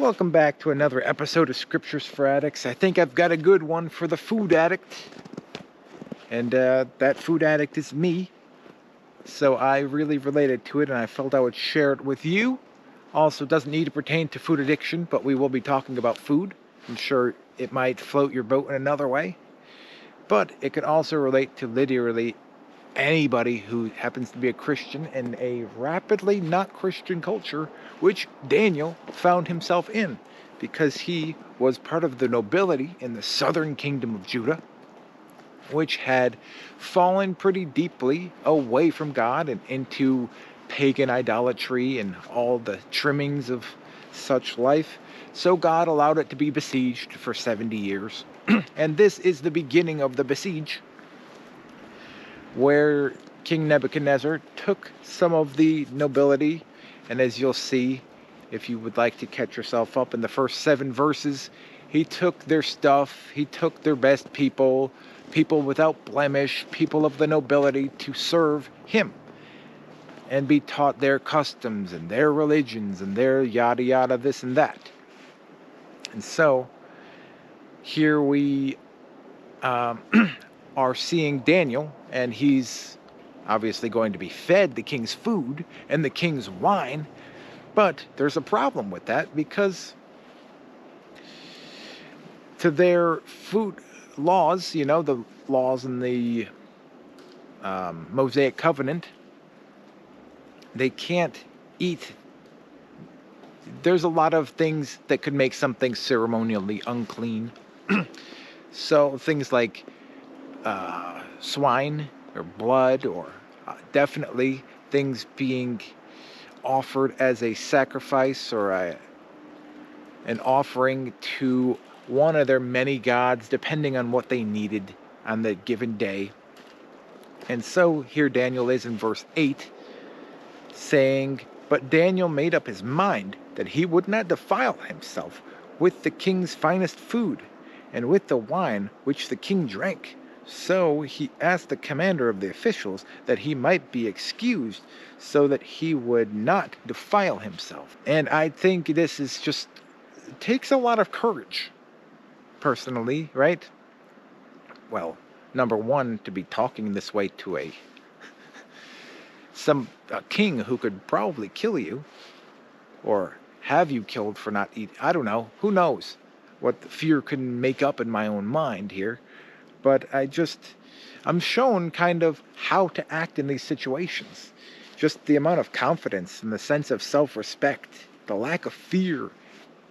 Welcome back to another episode of Scriptures for Addicts. I think I've got a good one for the food addict. And that food addict is me. So I really related to it and I felt I would share it with you. Also, doesn't need to pertain to food addiction, but we will be talking about food. I'm sure it might float your boat in another way. But it can also relate to literally anybody who happens to be a Christian in a rapidly not Christian culture, which Daniel found himself in because he was part of the nobility in the southern kingdom of Judah, which had fallen pretty deeply away from God and into pagan idolatry and all the trimmings of such life. So God allowed it to be besieged for 70 years. And this is the beginning of the besiege, where King Nebuchadnezzar took some of the nobility, and as you'll see, if you would like to catch yourself up in the first 7 verses, he took their stuff, he took their best people, people without blemish, people of the nobility, to serve him and be taught their customs and their religions and their yada yada, this and that. And so here we are seeing Daniel, and he's obviously going to be fed the king's food and the king's wine, but there's a problem with that because to their food laws, the laws in the Mosaic covenant, they can't eat. There's a lot of things that could make something ceremonially unclean. So things like swine or blood, or definitely things being offered as a sacrifice or an offering to one of their many gods, depending on what they needed on the given day. And so here Daniel is in verse 8 saying, "But Daniel made up his mind that he would not defile himself with the king's finest food and with the wine which the king drank. So he asked the commander of the officials that he might be excused so that he would not defile himself." And I think this is just, it takes a lot of courage, personally, right? Well, number one, to be talking this way to a king who could probably kill you or have you killed for not eating. I don't know. Who knows what the fear can make up in my own mind here. But I'm shown kind of how to act in these situations. Just the amount of confidence and the sense of self-respect, the lack of fear,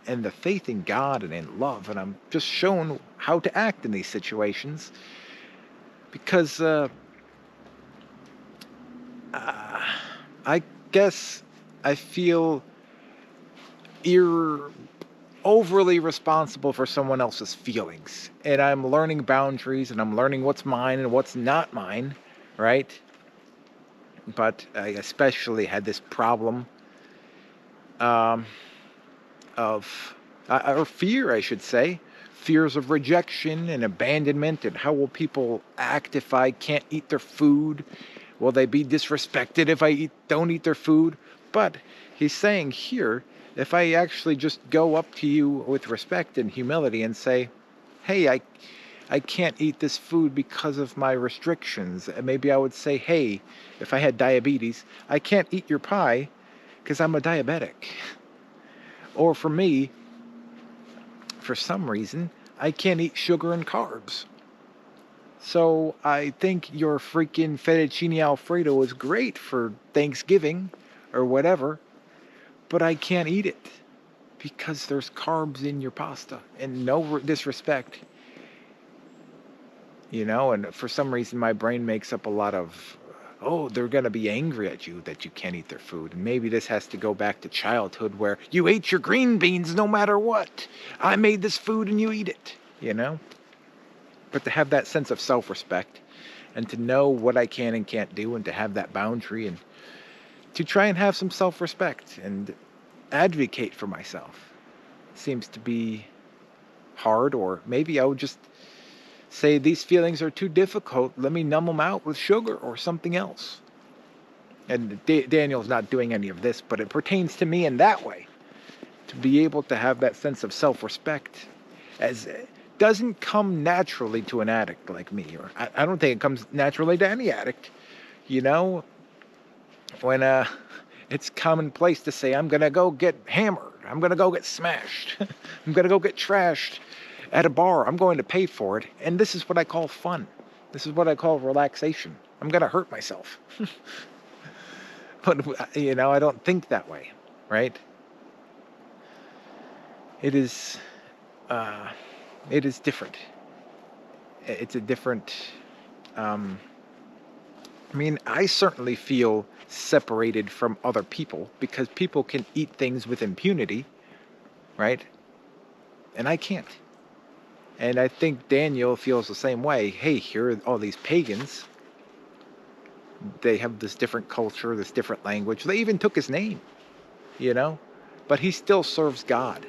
and the faith in God and in love. And I'm just shown how to act in these situations because I guess I feel overly responsible for someone else's feelings, and I'm learning boundaries, and I'm learning what's mine and what's not mine, right? But I especially had this problem or fear, I should say, fears of rejection and abandonment, and how will people act if I can't eat their food? Will they be disrespected if I don't eat their food? But he's saying here, if I actually just go up to you with respect and humility and say, hey, I can't eat this food because of my restrictions. Maybe I would say, hey, if I had diabetes, I can't eat your pie because I'm a diabetic. Or for me, for some reason, I can't eat sugar and carbs. So I think your freaking fettuccine Alfredo is great for Thanksgiving or whatever, but I can't eat it because there's carbs in your pasta. And no disrespect, and for some reason my brain makes up a lot of, oh, they're going to be angry at you that you can't eat their food. And maybe this has to go back to childhood where you ate your green beans no matter what. I made this food and you eat it, But to have that sense of self-respect and to know what I can and can't do, and to have that boundary, and to try and have some self-respect and advocate for myself seems to be hard. Or maybe I would just say, these feelings are too difficult, let me numb them out with sugar or something else. And Daniel's not doing any of this, but it pertains to me in that way. to be able to have that sense of self-respect, as doesn't come naturally to an addict like me, or I don't think it comes naturally to any addict. You know, when it's commonplace to say, I'm gonna go get hammered, I'm gonna go get smashed, I'm gonna go get trashed at a bar, I'm going to pay for it, and this is what I call fun. This is what I call relaxation. I'm gonna hurt myself. But you know, I don't think that way, right? It is different. It's a different. I mean, I certainly feel separated from other people because people can eat things with impunity, right? And I can't. And I think Daniel feels the same way. Hey, here are all these pagans. They have this different culture, this different language. They even took his name, you know? But he still serves God.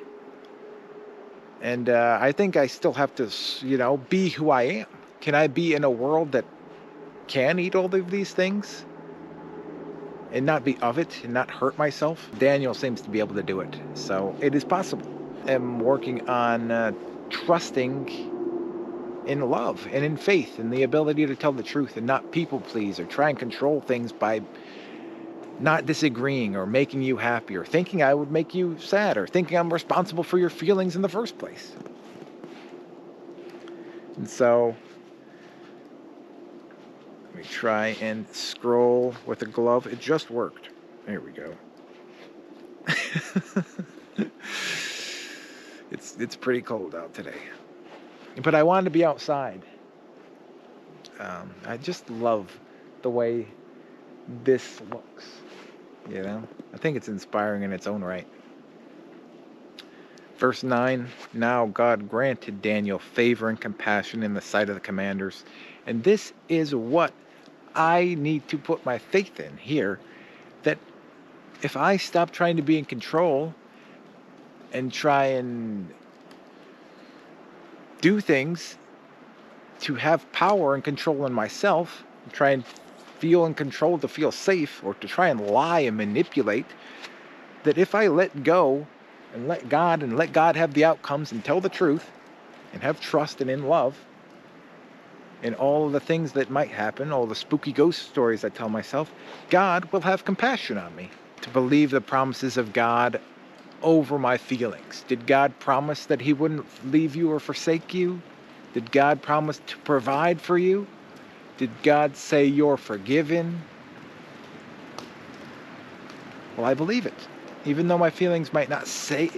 And I think I still have to, you know, be who I am. Can I be in a world that can eat all of these things and not be of it and not hurt myself? Daniel seems to be able to do it. So it is possible. I'm working on trusting in love and in faith and the ability to tell the truth and not people please or try and control things by not disagreeing or making you happy or thinking I would make you sad or thinking I'm responsible for your feelings in the first place. And so let me try and scroll with a glove. It just worked. There we go. It's pretty cold out today. But I wanted to be outside. I just love the way this looks. You know, I think it's inspiring in its own right. Verse 9, now God granted Daniel favor and compassion in the sight of the commanders. And this is what I need to put my faith in here, that if I stop trying to be in control and try and do things to have power and control in myself, try and feel in control to feel safe, or to try and lie and manipulate, that if I let go and let God have the outcomes and tell the truth and have trust and in love in all of the things that might happen, all the spooky ghost stories I tell myself, God will have compassion on me. To believe the promises of God over my feelings. Did God promise that he wouldn't leave you or forsake you? Did God promise to provide for you? Did God say you're forgiven? Well, I believe it. Even though my feelings might not say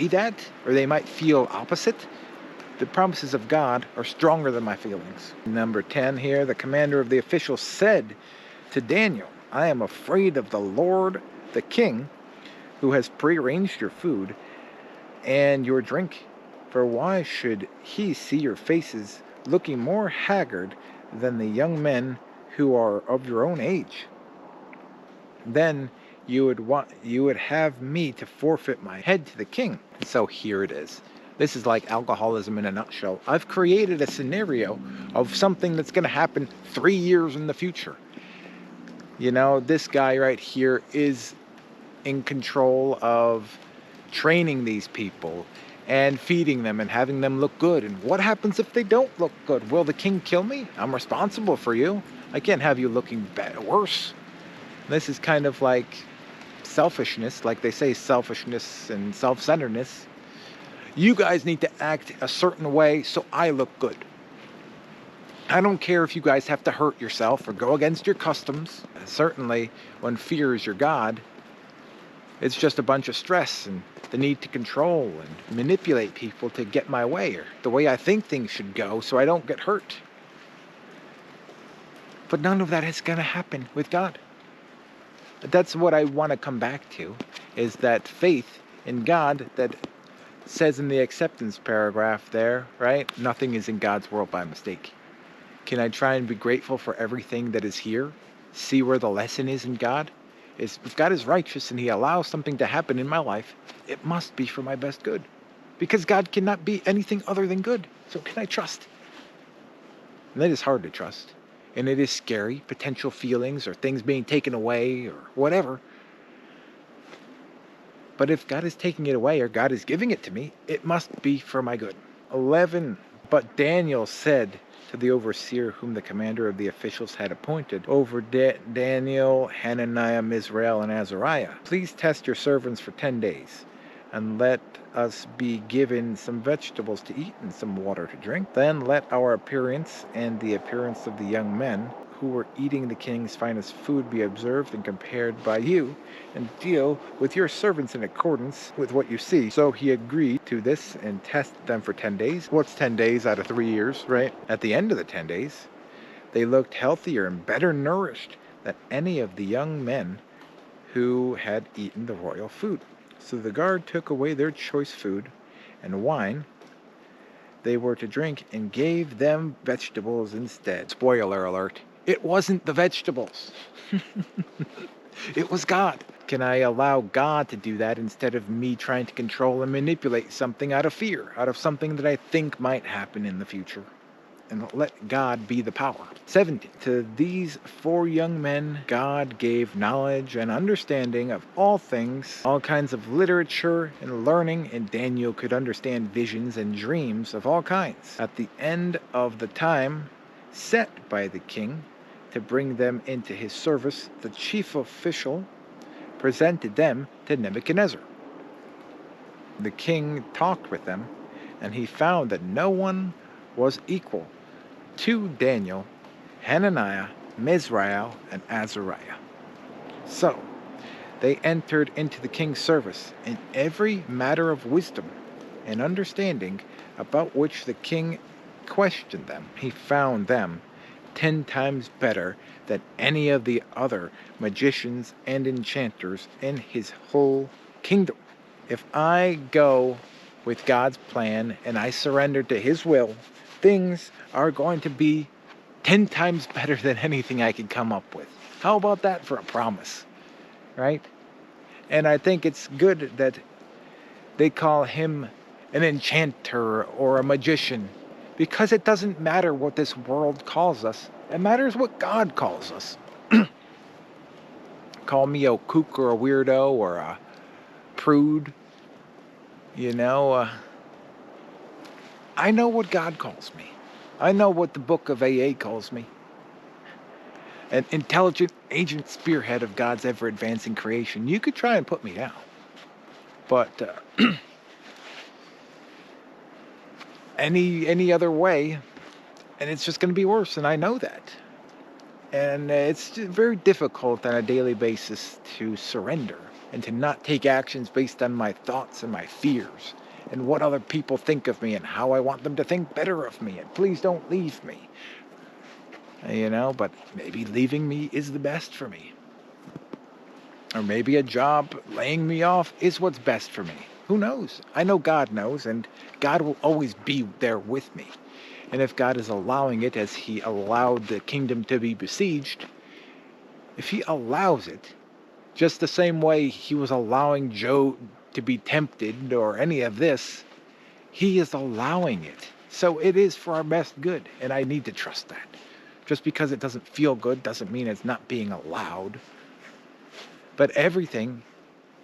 that, or they might feel opposite, the promises of God are stronger than my feelings. Number 10 here, the commander of the officials said to Daniel, I am afraid of the Lord, the king, who has prearranged your food and your drink. For why should he see your faces looking more haggard than the young men who are of your own age? Then you would have me to forfeit my head to the king. So here it is. This is like alcoholism in a nutshell. I've created a scenario of something that's going to happen 3 years in the future. You know, this guy right here is in control of training these people and feeding them and having them look good. And what happens if they don't look good? Will the king kill me? I'm responsible for you. I can't have you looking worse. This is kind of like selfishness, like they say, selfishness and self-centeredness. You guys need to act a certain way so I look good. I don't care if you guys have to hurt yourself or go against your customs. Certainly, when fear is your God, it's just a bunch of stress and the need to control and manipulate people to get my way or the way I think things should go so I don't get hurt. But none of that is going to happen with God. That's what I want to come back to, is that faith in God that says in the acceptance paragraph there, right? Nothing is in God's world by mistake. Can I try and be grateful for everything that is here? See where the lesson is in God? If God is righteous and he allows something to happen in my life, it must be for my best good. Because God cannot be anything other than good. So can I trust? And that is hard to trust. And it is scary, potential feelings or things being taken away or whatever. But if God is taking it away or God is giving it to me, it must be for my good. 11. But Daniel said to the overseer whom the commander of the officials had appointed over Daniel, Hananiah, Misrael, and Azariah, please test your servants for 10 days, and let us be given some vegetables to eat and some water to drink. Then let our appearance and the appearance of the young men who were eating the king's finest food be observed and compared by you, and deal with your servants in accordance with what you see. So he agreed to this and tested them for 10 days. What's 10 days out of 3 years, right? At the end of the 10 days, they looked healthier and better nourished than any of the young men who had eaten the royal food. So the guard took away their choice food and wine they were to drink and gave them vegetables instead. Spoiler alert, it wasn't the vegetables. It was God. Can I allow God to do that instead of me trying to control and manipulate something out of fear, out of something that I think might happen in the future? And let God be the power. 17. To these 4 young men, God gave knowledge and understanding of all things, all kinds of literature and learning, and Daniel could understand visions and dreams of all kinds. At the end of the time set by the king to bring them into his service, the chief official presented them to Nebuchadnezzar. The king talked with them, and he found that no one was equal to Daniel, Hananiah, Misrael, and Azariah. So they entered into the king's service in every matter of wisdom and understanding about which the king questioned them. He found them 10 times better than any of the other magicians and enchanters in his whole kingdom. If I go with God's plan and I surrender to his will, things are going to be 10 times better than anything I could come up with. How about that for a promise? Right? And I think it's good that they call him an enchanter or a magician, because it doesn't matter what this world calls us. It matters what God calls us. Call me a kook or a weirdo or a prude. I know what God calls me. I know what the book of AA calls me. An intelligent agent spearhead of God's ever-advancing creation. You could try and put me down. But any other way, and it's just going to be worse, and I know that. And it's very difficult on a daily basis to surrender and to not take actions based on my thoughts and my fears and what other people think of me and how I want them to think better of me, and please don't leave me. But maybe leaving me is the best for me. Or maybe a job laying me off is what's best for me. Who knows? I know God knows, and God will always be there with me. And if God is allowing it, as he allowed the kingdom to be besieged, if he allows it, just the same way he was allowing Job to be tempted or any of this, he is allowing it. So it is for our best good, and I need to trust that. Just because it doesn't feel good doesn't mean it's not being allowed. But everything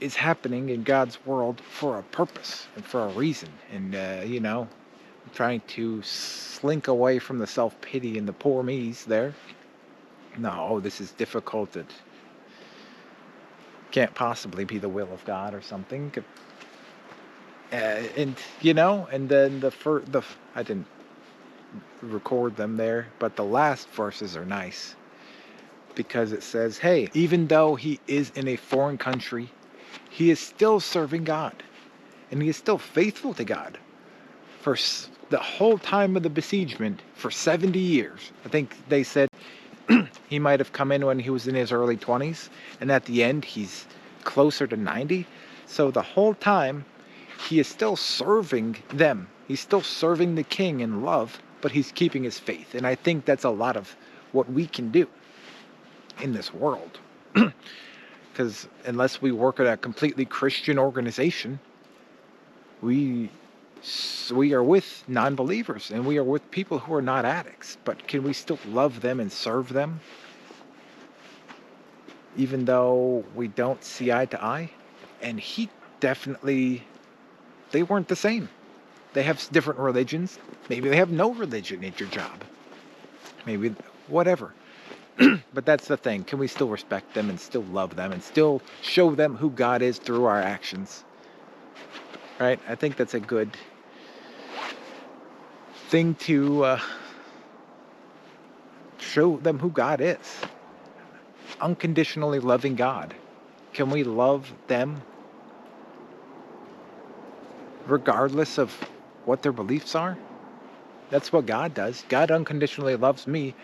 is happening in God's world for a purpose and for a reason. And, I'm trying to slink away from the self-pity and the poor me's there. No, this is difficult. It can't possibly be the will of God or something. And then I didn't record them there, but the last verses are nice, because it says, hey, even though he is in a foreign country, he is still serving God, and he is still faithful to God for the whole time of the besiegement, for 70 years. I think they said he might have come in when he was in his early 20s, and at the end he's closer to 90. So the whole time he is still serving them. He's still serving the king in love, but he's keeping his faith. And I think that's a lot of what we can do in this world. Because unless we work at a completely Christian organization, we are with non-believers, and we are with people who are not addicts. But can we still love them and serve them, even though we don't see eye to eye? And he definitely, they weren't the same. They have different religions. Maybe they have no religion at your job. Maybe whatever. But that's the thing. Can we still respect them and still love them and still show them who God is through our actions? Right? I think that's a good thing to show them who God is. Unconditionally loving God. Can we love them regardless of what their beliefs are? That's what God does. God unconditionally loves me,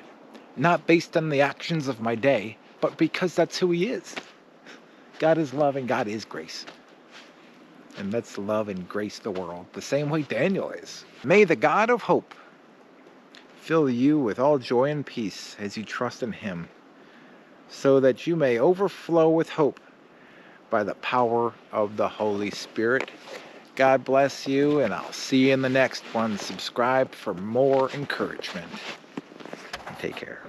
not based on the actions of my day, but because that's who He is. God is love and God is grace. And let's love and grace the world the same way Daniel is. May the God of hope fill you with all joy and peace as you trust in Him, so that you may overflow with hope by the power of the Holy Spirit. God bless you, and I'll see you in the next one. Subscribe for more encouragement. Take care.